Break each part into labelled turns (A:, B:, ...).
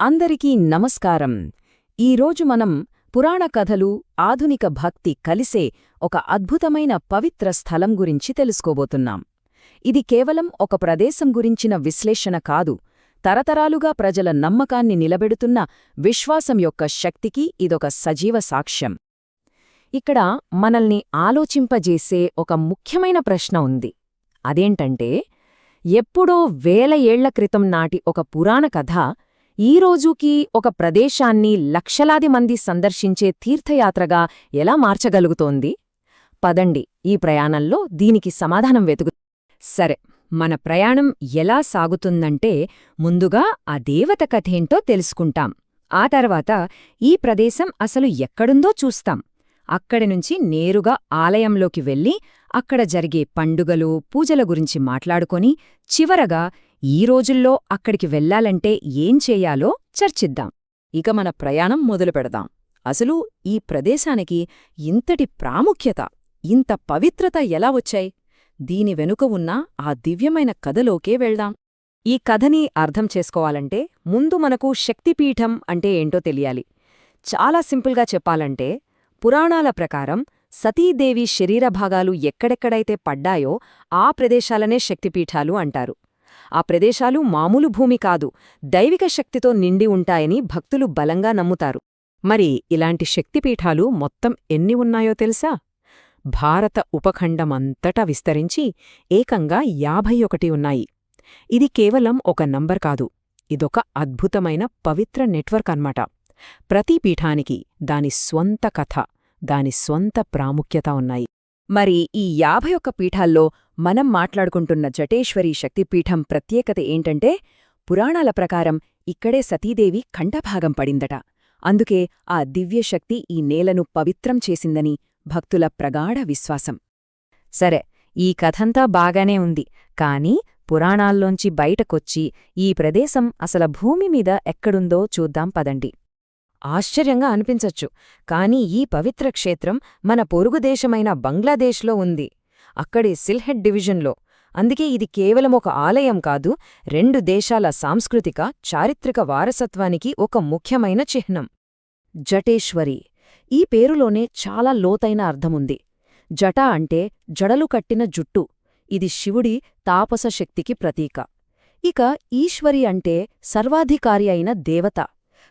A: అందరికీ నమస్కారం. ఈరోజు మనం పురాణ కథలు, ఆధునిక భక్తి కలిసే ఒక అద్భుతమైన పవిత్ర స్థలం గురించి తెలుసుకోబోతున్నాం. ఇది కేవలం ఒక ప్రదేశం గురించిన విశ్లేషణ కాదు, తరతరాలుగా ప్రజల నమ్మకాన్ని నిలబెడుతున్న విశ్వాసం యొక్క శక్తికి ఇదొక సజీవ సాక్ష్యం. ఇక్కడ మనల్ని ఆలోచింపజేసే ఒక ముఖ్యమైన ప్రశ్న ఉంది. అదేంటంటే, ఎప్పుడో వేల ఏళ్ల క్రితం నాటి ఒక పురాణ కథ ఈ రోజుకీ ఒక ప్రదేశాన్ని లక్షలాది మంది సందర్శించే తీర్థయాత్రగా ఎలా మార్చగలుగుతోంది? పదండి, ఈ ప్రయాణంలో దీనికి సమాధానం వెతుకు. సరే, మన ప్రయాణం ఎలా సాగుతుందంటే, ముందుగా ఆ దేవత కథేంటో తెలుసుకుంటాం. ఆ తర్వాత ఈ ప్రదేశం అసలు ఎక్కడుందో చూస్తాం. అక్కడి నుంచి నేరుగా ఆలయంలోకి వెళ్ళి అక్కడ జరిగే పండుగలు, పూజల గురించి మాట్లాడుకొని చివరగా ఈ రోజుల్లో అక్కడికి వెళ్లాలంటే ఏం చెయ్యాలో చర్చిద్దాం. ఇక మన ప్రయాణం మొదలుపెడదాం. అసలు ఈ ప్రదేశానికి ఇంతటి ప్రాముఖ్యత, ఇంత పవిత్రత ఎలా వచ్చాయి? దీని వెనుక ఉన్న ఆ దివ్యమైన కథలోకే వెళ్దాం. ఈ కథని అర్థం చేసుకోవాలంటే ముందు మనకు శక్తిపీఠం అంటే ఏంటో తెలియాలి. చాలా సింపుల్గా చెప్పాలంటే, పురాణాల ప్రకారం సతీదేవి శరీరభాగాలు ఎక్కడెక్కడైతే పడ్డాయో ఆ ప్రదేశాలనే శక్తిపీఠాలు అంటారు. ఆ ప్రదేశాలు మామూలు భూమి కాదు, దైవిక శక్తితో నిండి ఉంటాయని భక్తులు బలంగా నమ్ముతారు. మరి ఇలాంటి శక్తిపీఠాలు మొత్తం ఎన్ని ఉన్నాయో తెలుసా? భారత ఉపఖండమంతటా విస్తరించి ఏకంగా 51 ఉన్నాయి. ఇది కేవలం ఒక నంబర్ కాదు, ఇదొక అద్భుతమైన పవిత్ర నెట్వర్క్ అన్నమాట. ప్రతి పీఠానికి దాని స్వంత కథ, దాని స్వంత ప్రాముఖ్యత ఉన్నాయి. మరి ఈ 51 పీఠాల్లో మనం మాట్లాడుకుంటున్న జటేశ్వరీ శక్తిపీఠం ప్రత్యేకత ఏంటంటే, పురాణాల ప్రకారం ఇక్కడే సతీదేవి కంఠభాగం పడిందట. అందుకే ఆ దివ్యశక్తి ఈ నేలను పవిత్రం చేసిందని భక్తుల ప్రగాఢ విశ్వాసం. సరే, ఈ కథంతా బాగానే ఉంది. కాని పురాణాల్లోంచి బయటకొచ్చి ఈ ప్రదేశం అసలు భూమిమీద ఎక్కడుందో చూద్దాం పదండి. ఆశ్చర్యంగా అనిపించచ్చు, కానీ ఈ పవిత్ర క్షేత్రం మన పొరుగుదేశమైన బంగ్లాదేశ్లో ఉంది. అక్కడి సిల్హెట్ డివిజన్లో. అందుకే ఇది కేవలం ఒక ఆలయం కాదు, 2 దేశాల సాంస్కృతిక, చారిత్రక వారసత్వానికి ఒక ముఖ్యమైన చిహ్నం. జటేశ్వరి, ఈ పేరులోనే చాలా లోతైన అర్థముంది. జట అంటే జడలు కట్టిన జుట్టు. ఇది శివుడి తాపస శక్తికి ప్రతీక. ఇక ఈశ్వరి అంటే సర్వాధికారి అయిన దేవత.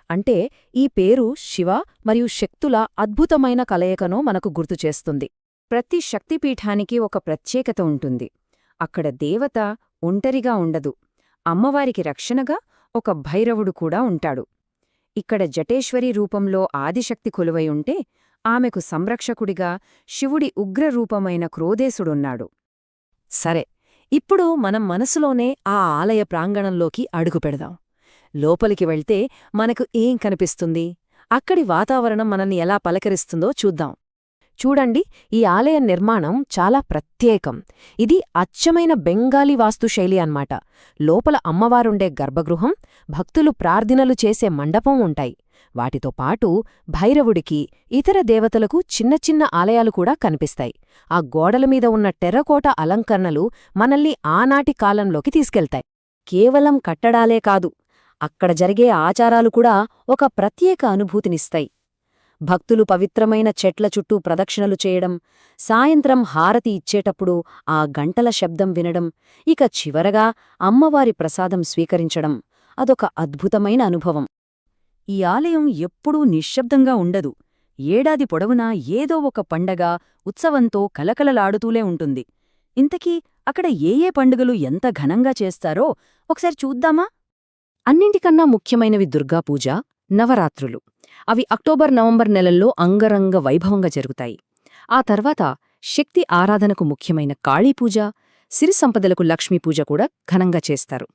A: అంటే ఈ పేరు శివ మరియు శక్తుల అద్భుతమైన కలయికను మనకు గుర్తుచేస్తుంది. ప్రతి శక్తిపీఠానికి ఒక ప్రత్యేకత ఉంటుంది. అక్కడ దేవత ఒంటరిగా ఉండదు, అమ్మవారికి రక్షణగా ఒక భైరవుడు కూడా ఉంటాడు. ఇక్కడ జటేశ్వరి రూపంలో ఆదిశక్తి కొలువై ఉంటే, ఆమెకు సంరక్షకుడిగా శివుడి ఉగ్రరూపమైన క్రోధేశుడున్నాడు. సరే, ఇప్పుడు మనం మనసులోనే ఆ ఆలయ ప్రాంగణంలోకి అడుగుపెడదాం. లోపలికి వెళ్తే మనకు ఏం కనిపిస్తుంది? అక్కడి వాతావరణం మనల్ని ఎలా పలకరిస్తుందో చూద్దాం. చూడండి, ఈ ఆలయ నిర్మాణం చాలా ప్రత్యేకం. ఇది అచ్చమైన బెంగాలీ వాస్తుశైలి అన్నమాట. లోపల అమ్మవారుండే గర్భగృహం, భక్తులు ప్రార్థనలు చేసే మండపం ఉంటాయి. వాటితో పాటు భైరవుడికి, ఇతర దేవతలకు చిన్న చిన్న ఆలయాలు కూడా కనిపిస్తాయి. ఆ గోడలమీద ఉన్న టెర్రకోట అలంకరణలు మనల్ని ఆనాటి కాలంలోకి తీసుకెళ్తాయి. కేవలం కట్టడాలే కాదు, అక్కడ జరిగే ఆచారాలు కూడా ఒక ప్రత్యేక అనుభూతినిస్తాయి. భక్తులు పవిత్రమైన చెట్ల చుట్టూ ప్రదక్షిణలు చేయడం, సాయంత్రం హారతి ఇచ్చేటప్పుడు ఆ గంటల శబ్దం వినడం, ఇక చివరగా అమ్మవారి ప్రసాదం స్వీకరించడం, అదొక అద్భుతమైన అనుభవం. ఈ ఆలయం ఎప్పుడూ నిశ్శబ్దంగా ఉండదు. ఏడాది పొడవునా ఏదో ఒక పండగ, ఉత్సవంతో కలకలలాడుతూలే ఉంటుంది. ఇంతకీ అక్కడ ఏ పండుగలు ఎంత ఘనంగా చేస్తారో ఒకసారి చూద్దామా? అన్నింటికన్నా ముఖ్యమైనవి దుర్గాపూజ, నవరాత్రులు. అవి అక్టోబర్, నవంబర్ నెలల్లో అంగరంగ వైభవంగా జరుగుతాయి. ఆ తర్వాత శక్తి ఆరాధనకు ముఖ్యమైన కాళీపూజ, సిరి సంపదలకు లక్ష్మీపూజ కూడా ఘనంగా చేస్తారు.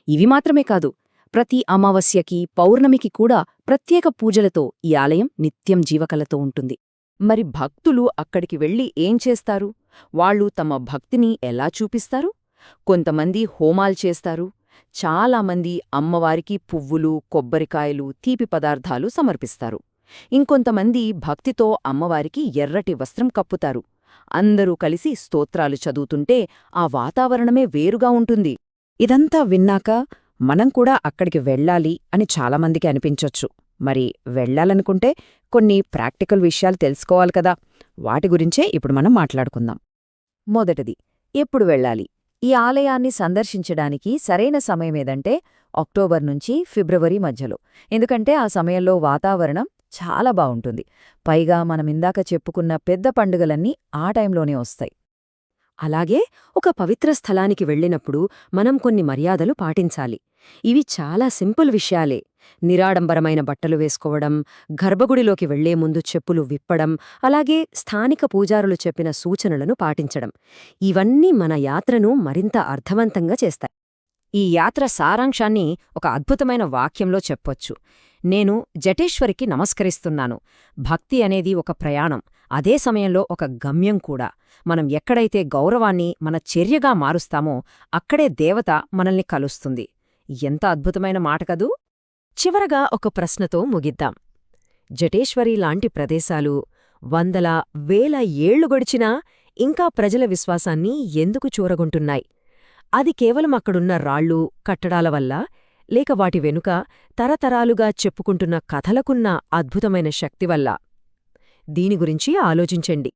A: ఇవి మాత్రమే కాదు, ప్రతి అమావాస్యకి, పౌర్ణమికి కూడా ప్రత్యేక పూజలతో ఈ ఆలయం నిత్యం జీవకలతో ఉంటుంది. మరి భక్తులు అక్కడికి వెళ్లి ఏం చేస్తారు? వాళ్ళు తమ భక్తిని ఎలా చూపిస్తారు? కొంతమంది హోమాలు చేస్తారు. చాలామంది అమ్మవారికి పువ్వులు, కొబ్బరికాయలు, తీపి పదార్థాలు సమర్పిస్తారు. ఇంకొంతమంది భక్తితో అమ్మవారికి ఎర్రటి వస్త్రం కప్పుతారు. అందరూ కలిసి స్తోత్రాలు చదువుతుంటే ఆ వాతావరణమే వేరుగా ఉంటుంది. ఇదంతా విన్నాక మనం కూడా అక్కడికి వెళ్ళాలి అని చాలామందికి అనిపించొచ్చు. మరి వెళ్ళాలనుకుంటే కొన్ని ప్రాక్టికల్ విషయాలు తెలుసుకోవాలి కదా. వాటి గురించే ఇప్పుడు మనం మాట్లాడుకుందాం. మొదటిది, ఎప్పుడు వెళ్ళాలి? ఈ ఆలయాన్ని సందర్శించడానికి సరైన సమయమేదంటే అక్టోబర్ నుంచి ఫిబ్రవరి మధ్యలో. ఎందుకంటే ఆ సమయంలో వాతావరణం చాలా బావుంటుంది. పైగా మనమిందాక చెప్పుకున్న పెద్ద పండుగలన్నీ ఆ టైంలోనే వస్తాయి.
B: అలాగే ఒక పవిత్ర స్థలానికి వెళ్ళినప్పుడు మనం కొన్ని మర్యాదలు పాటించాలి. ఇవి చాలా సింపుల్ విషయాలే. నిరాడంబరమైన బట్టలు వేసుకోవడం, గర్భగుడిలోకి వెళ్లే ముందు చెప్పులు విప్పడం, అలాగే స్థానిక పూజారులు చెప్పిన సూచనలను పాటించడం. ఇవన్నీ మన యాత్రను మరింత అర్థవంతంగా చేస్తాయి.
A: ఈ యాత్ర సారాంశాన్ని ఒక అద్భుతమైన వాక్యంలో చెప్పొచ్చు. నేను జటేశ్వరికి నమస్కరిస్తున్నాను. భక్తి అనేది ఒక ప్రయాణం, అదే సమయంలో ఒక గమ్యం కూడా. మనం ఎక్కడైతే గౌరవాన్ని మన చర్యగా మారుస్తామో అక్కడే దేవత మనల్ని కలుస్తుంది. ఎంత అద్భుతమైన మాట కదూ!
B: చివరగా ఒక ప్రశ్నతో ముగిద్దాం. జటేశ్వరి లాంటి ప్రదేశాలు వందల, వేల ఏళ్లు గడిచినా ఇంకా ప్రజల విశ్వాసాన్ని ఎందుకు చూరగొంటున్నాయి? అది కేవలం అక్కడున్న రాళ్ళు, కట్టడాల వల్ల, లేక వాటి వెనుక తరతరాలుగా చెప్పుకుంటున్న కథలకున్న అద్భుతమైన శక్తి వల్ల? దీని గురించి ఆలోచించండి.